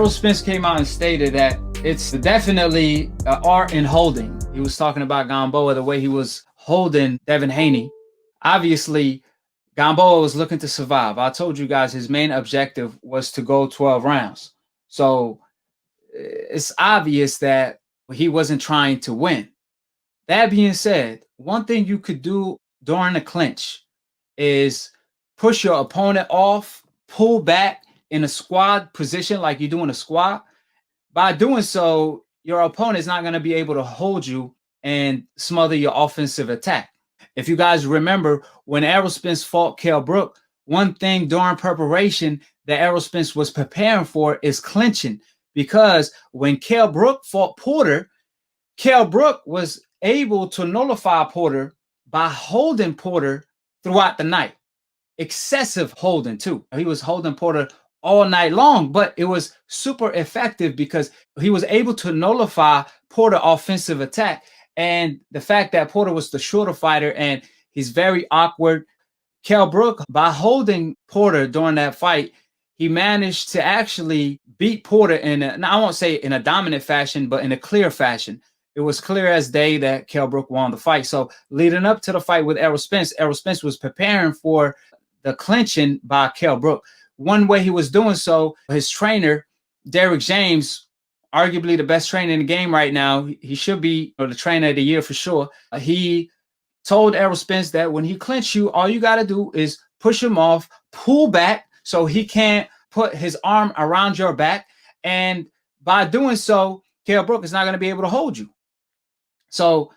Errol Spence came out and stated that it's definitely art in holding. He was talking about Gamboa, the way he was holding Devin Haney. Obviously, Gamboa was looking to survive. I told you guys his main objective was to go 12 rounds. So it's obvious that he wasn't trying to win. That being said, one thing you could do during a clinch is push your opponent off, pull back in a squat position like you do in a squat. By doing so, your opponent is not going to be able to hold you and smother your offensive attack. If you guys remember, when Errol Spence fought Kell Brook, one thing during preparation that Errol Spence was preparing for is clinching. Because when Kell Brook fought Porter, Kell Brook was able to nullify Porter by holding Porter throughout the night. Excessive holding, too. He was holding Porter all night long, but it was super effective because he was able to nullify Porter offensive attack. And the fact that Porter was the shorter fighter and he's very awkward. Kell Brook, by holding Porter during that fight, he managed to actually beat Porter I won't say in a dominant fashion, but in a clear fashion. It was clear as day that Kell Brook won the fight. So leading up to the fight with Errol Spence was preparing for the clinching by Kell Brook. One way he was doing so, his trainer, Derrick James, arguably the best trainer in the game right now, he should be the trainer of the year for sure. He told Errol Spence that when he clinch you, all you got to do is push him off, pull back so he can't put his arm around your back. And by doing so, Kell Brook is not going to be able to hold you. So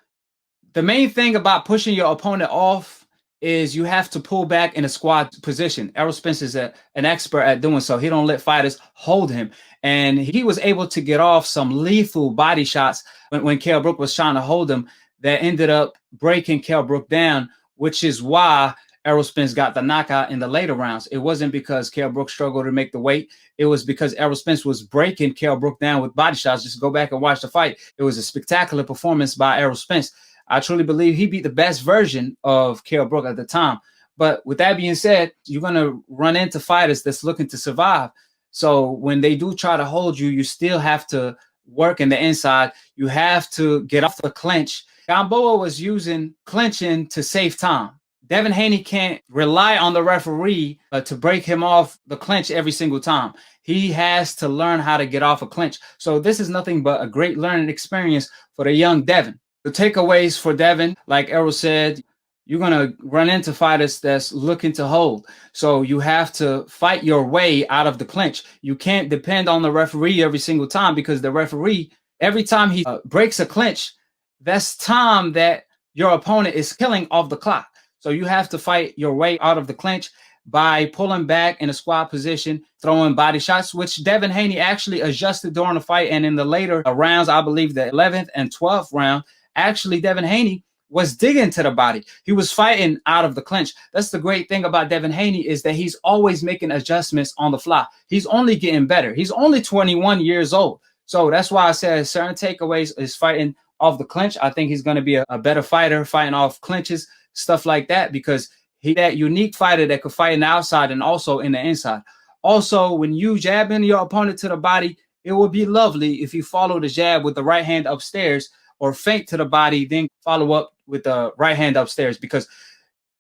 the main thing about pushing your opponent off is you have to pull back in a squat position. Errol Spence is an expert at doing so. He don't let fighters hold him. And he was able to get off some lethal body shots when Kell Brook was trying to hold him that ended up breaking Kell Brook down, which is why Errol Spence got the knockout in the later rounds. It wasn't because Kell Brook struggled to make the weight. It was because Errol Spence was breaking Kell Brook down with body shots. Just go back and watch the fight. It was a spectacular performance by Errol Spence. I truly believe he beat the best version of Kell Brook at the time. But with that being said, you're going to run into fighters that's looking to survive. So when they do try to hold you, you still have to work in the inside. You have to get off the clinch. Gamboa was using clinching to save time. Devin Haney can't rely on the referee to break him off the clinch every single time. He has to learn how to get off a clinch. So this is nothing but a great learning experience for the young Devin. The takeaways for Devin, like Errol said, you're going to run into fighters that's looking to hold. So you have to fight your way out of the clinch. You can't depend on the referee every single time because the referee, every time he breaks a clinch, that's time that your opponent is killing off the clock. So you have to fight your way out of the clinch by pulling back in a squat position, throwing body shots, which Devin Haney actually adjusted during the fight. And in the later rounds, I believe the 11th and 12th round, actually Devin Haney was digging to the body. He was fighting out of the clinch. That's the great thing about Devin Haney is that he's always making adjustments on the fly. He's only getting better. He's only 21 years old. So that's why I said certain takeaways is fighting off the clinch. I think he's going to be a better fighter fighting off clinches, stuff like that, because he's that unique fighter that could fight in the outside and also in the inside. Also, when you jabbing your opponent to the body, it would be lovely if you follow the jab with the right hand upstairs or feint to the body, then follow up with the right hand upstairs. Because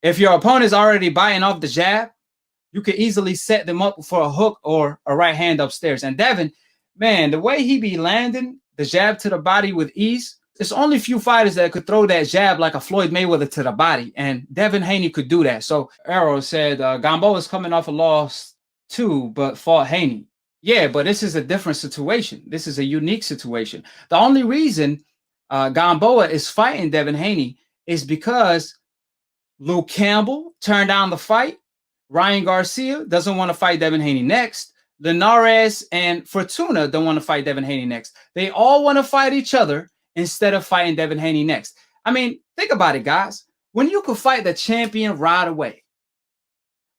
if your opponent is already biting off the jab, you could easily set them up for a hook or a right hand upstairs. And Devin, man, the way he be landing the jab to the body with ease, there's only a few fighters that could throw that jab like a Floyd Mayweather to the body. And Devin Haney could do that. So Errol said Gamboa is coming off a loss too, but fought Haney. Yeah, but this is a different situation. This is a unique situation. The only reason Gamboa is fighting Devin Haney is because Luke Campbell turned down the fight. Ryan Garcia doesn't want to fight Devin Haney next. Linares and Fortuna don't want to fight Devin Haney next. They all want to fight each other instead of fighting Devin Haney next. I mean, think about it, guys. When you could fight the champion right away,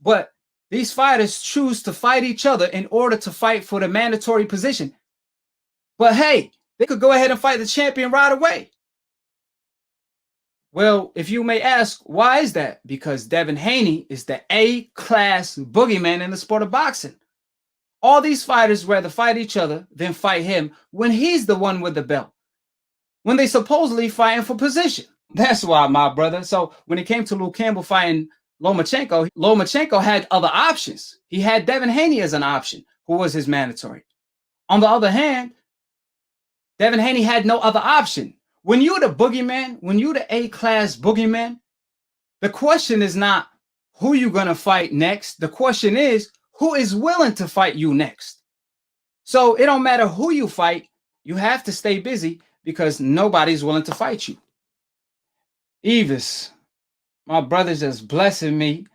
but these fighters choose to fight each other in order to fight for the mandatory position. But hey, they could go ahead and fight the champion right away. Well, if you may ask, why is that? Because Devin Haney is the A-class boogeyman in the sport of boxing. All these fighters rather fight each other than fight him when he's the one with the belt, when they supposedly fighting for position. That's why, my brother. So when it came to Luke Campbell fighting Lomachenko had other options. He had Devin Haney as an option, who was his mandatory. On the other hand, Devin Haney had no other option. When you're the boogeyman, when you're the A-class boogeyman, the question is not who you're going to fight next. The question is, who is willing to fight you next? So it don't matter who you fight. You have to stay busy because nobody's willing to fight you. Evis, my brother's just blessing me.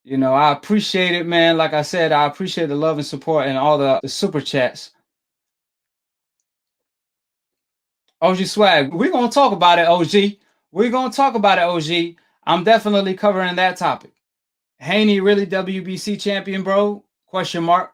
You know, I appreciate it, man. Like I said, I appreciate the love and support and all the super chats. OG Swag, we're going to talk about it, OG. We're going to talk about it, OG. I'm definitely covering that topic. Haney really WBC champion, bro? Question mark.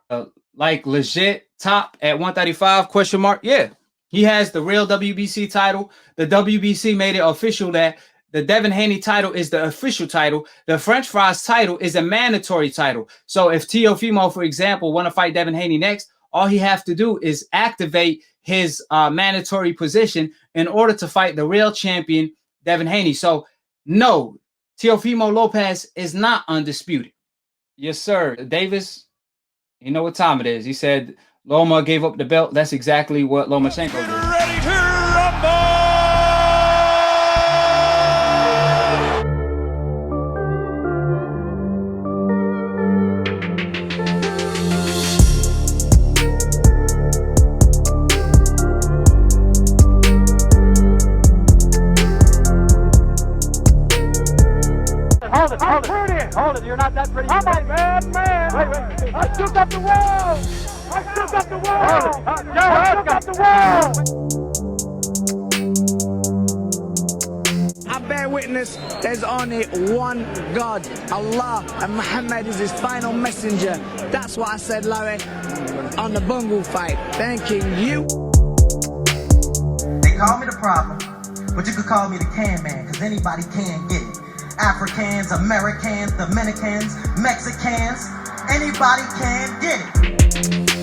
Like legit top at 135? Question mark. Yeah, he has the real WBC title. The WBC made it official that the Devin Haney title is the official title. The French Fries title is a mandatory title. So if Teofimo, for example, want to fight Devin Haney next, all he have to do is activate his mandatory position in order to fight the real champion, Devin Haney. So no, Teofimo Lopez is not undisputed. Yes, sir. Davis, you know what time it is. He said Loma gave up the belt. That's exactly what Lomachenko did. Ready to rumble! Hold it, you're not that pretty. I'm a bad man. Wait. I still got the world. I still got the world. I still got the world. I bear witness, there's only one God, Allah, and Muhammad is his final messenger. That's what I said, Larry, on the Bungle fight. Thanking you. They call me the problem, but you could call me the can man, because anybody can get it. Africans, Americans, Dominicans, Mexicans, anybody can get it.